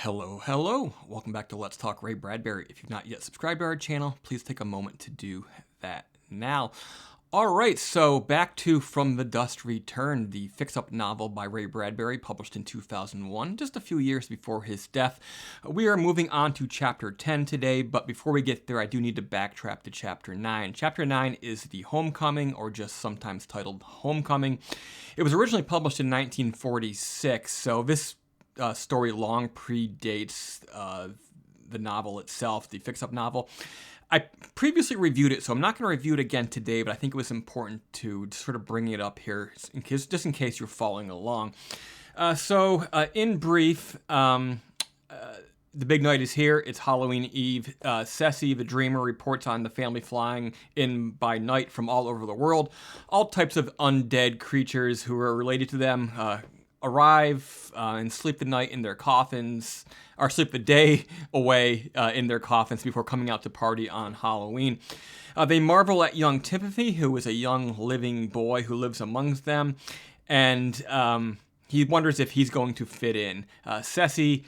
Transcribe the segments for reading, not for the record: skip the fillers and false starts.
Hello. Welcome back to Let's Talk Ray Bradbury. If you've not yet subscribed to our channel, please take a moment to do that now. All right, so back to From the Dust Returned, the fix-up novel by Ray Bradbury, published in 2001, just a few years before his death. We are moving on to Chapter 10 today, but before we get there, I do need to backtrack to Chapter 9. Chapter 9 is The Homecoming, or just sometimes titled Homecoming. It was originally published in 1946, so this story long predates the novel itself, the fix-up novel. I previously reviewed it, so I'm not going to review it again today, but I think it was important to sort of bring it up here, just in case you're following along. In brief, the big night is here. It's Halloween Eve. CeCy, the dreamer, reports on the family flying in by night from all over the world. All types of undead creatures who are related to them arrive and sleep the night in their coffins, or sleep the day away in their coffins before coming out to party on Halloween. They marvel at young Timothy, who is a young living boy who lives amongst them, and he wonders if he's going to fit in. CeCy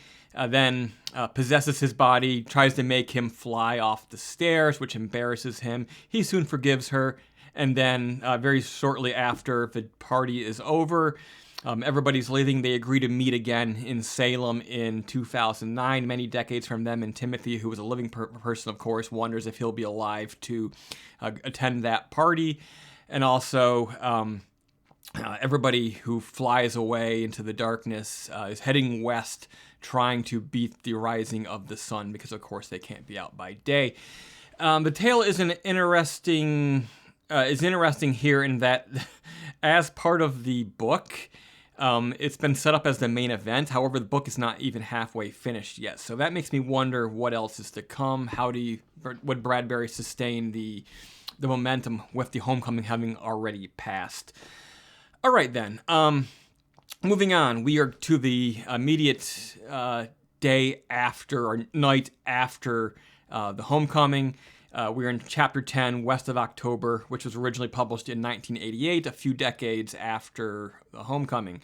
then possesses his body, tries to make him fly off the stairs, which embarrasses him. He soon forgives her, and then very shortly after the party is over, everybody's leaving. They agree to meet again in Salem in 2009, many decades from them, and Timothy, who is a living person, of course, wonders if he'll be alive to attend that party. And also, everybody who flies away into the darkness is heading west, trying to beat the rising of the sun, because, of course, they can't be out by day. The tale is interesting here in that, as part of the book, it's been set up as the main event. However, the book is not even halfway finished yet. So that makes me wonder what else is to come. Would Bradbury sustain the momentum with the homecoming having already passed? All right, then. Moving on, we are to the immediate day after, or night after the homecoming. We're in Chapter 10, West of October, which was originally published in 1988, a few decades after the homecoming.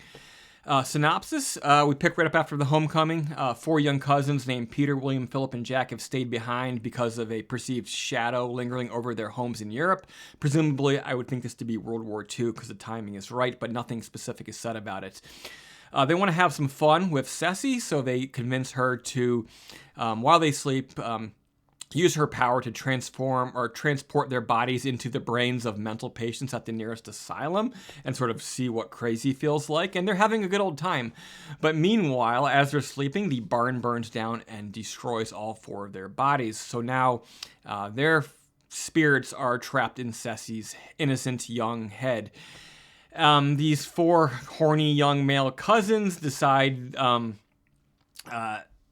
Synopsis, we pick right up after the homecoming. Four young cousins named Peter, William, Philip, and Jack have stayed behind because of a perceived shadow lingering over their homes in Europe. Presumably, I would think this to be World War II because the timing is right, but nothing specific is said about it. They want to have some fun with CeCy, so they convince her to, while they sleep, use her power to transform or transport their bodies into the brains of mental patients at the nearest asylum and sort of see what crazy feels like. And they're having a good old time. But meanwhile, as they're sleeping, the barn burns down and destroys all four of their bodies. So now their spirits are trapped in CeCy's innocent young head. These four horny young male cousins decide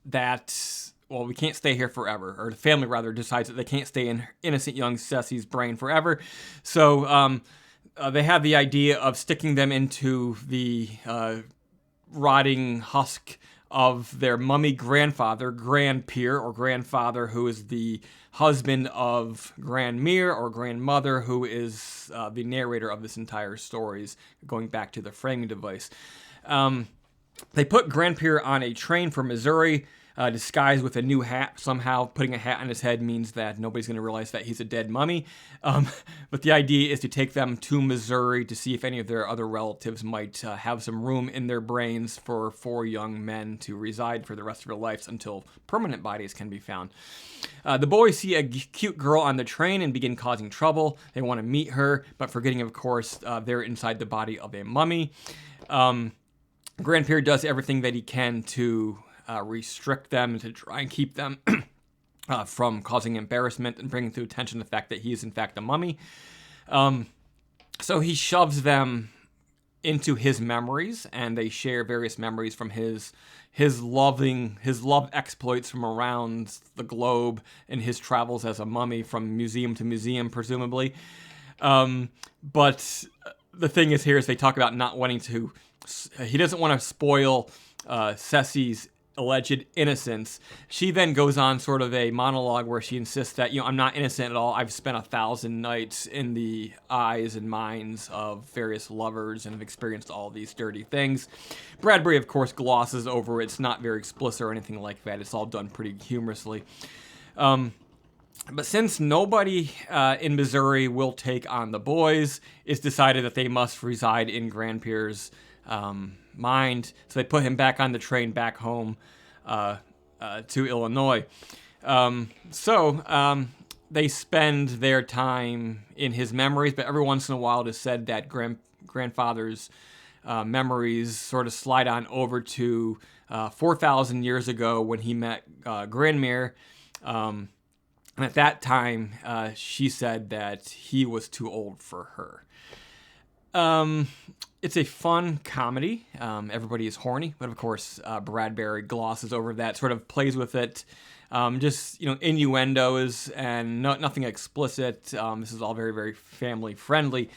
that, well, we can't stay here forever, or the family rather decides that they can't stay in innocent young CeCy's brain forever. So they have the idea of sticking them into the rotting husk of their mummy grandfather, Grandpeer, or grandfather, who is the husband of Grandmere, or grandmother, who is the narrator of this entire story, going back to the framing device. They put Grandpeer on a train for Missouri, disguised with a new hat. Somehow putting a hat on his head means that nobody's going to realize that he's a dead mummy. But the idea is to take them to Missouri to see if any of their other relatives might have some room in their brains for four young men to reside for the rest of their lives until permanent bodies can be found. The boys see a cute girl on the train and begin causing trouble. They want to meet her, but forgetting, of course, they're inside the body of a mummy. Grandpeer does everything that he can to restrict them and to try and keep them from causing embarrassment and bringing to attention the fact that he is in fact a mummy. So he shoves them into his memories, and they share various memories from his love exploits from around the globe in his travels as a mummy from museum to museum, presumably. But the thing is here is they talk about not wanting to. He doesn't want to spoil CeCy's alleged innocence. She then goes on sort of a monologue where she insists that, I'm not innocent at all. I've spent 1,000 nights in the eyes and minds of various lovers and have experienced all these dirty things. Bradbury, of course, glosses over it. It's not very explicit or anything like that. It's all done pretty humorously. But since nobody in Missouri will take on the boys, it's decided that they must reside in Grandpierre's mind. So they put him back on the train back home to Illinois. They spend their time in his memories, but every once in a while it is said that grandfather's memories sort of slide on over to 4,000 years ago when he met Grandmere. And at that time, she said that he was too old for her. It's a fun comedy. Everybody is horny, but of course, Bradbury glosses over that, sort of plays with it. Just, innuendos and nothing explicit. This is all very, very family friendly.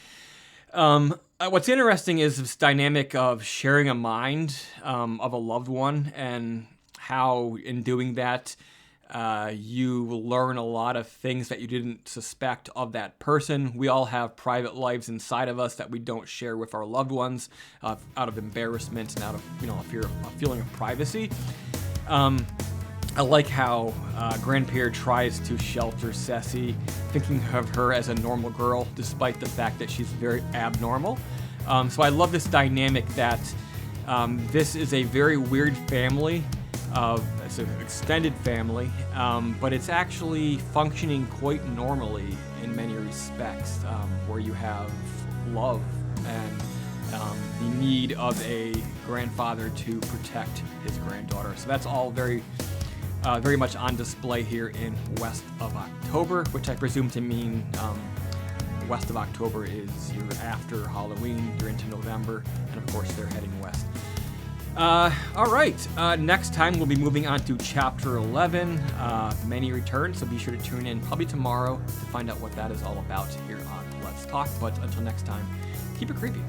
What's interesting is this dynamic of sharing a mind of a loved one, and how in doing that, you learn a lot of things that you didn't suspect of that person. We all have private lives inside of us that we don't share with our loved ones out of embarrassment and out of a feeling of privacy. I like how Grandpierre tries to shelter CeCy, thinking of her as a normal girl, despite the fact that she's very abnormal. So I love this dynamic that this is a very weird family. It's an extended family, but it's actually functioning quite normally in many respects, where you have love and the need of a grandfather to protect his granddaughter. So that's all very much on display here in West of October, which I presume to mean West of October is you're after Halloween, you're into November, and of course they're heading west. All right, next time we'll be moving on to Chapter 11, Many Return, so be sure to tune in probably tomorrow to find out what that is all about here on Let's Talk. But until next time, keep it creepy.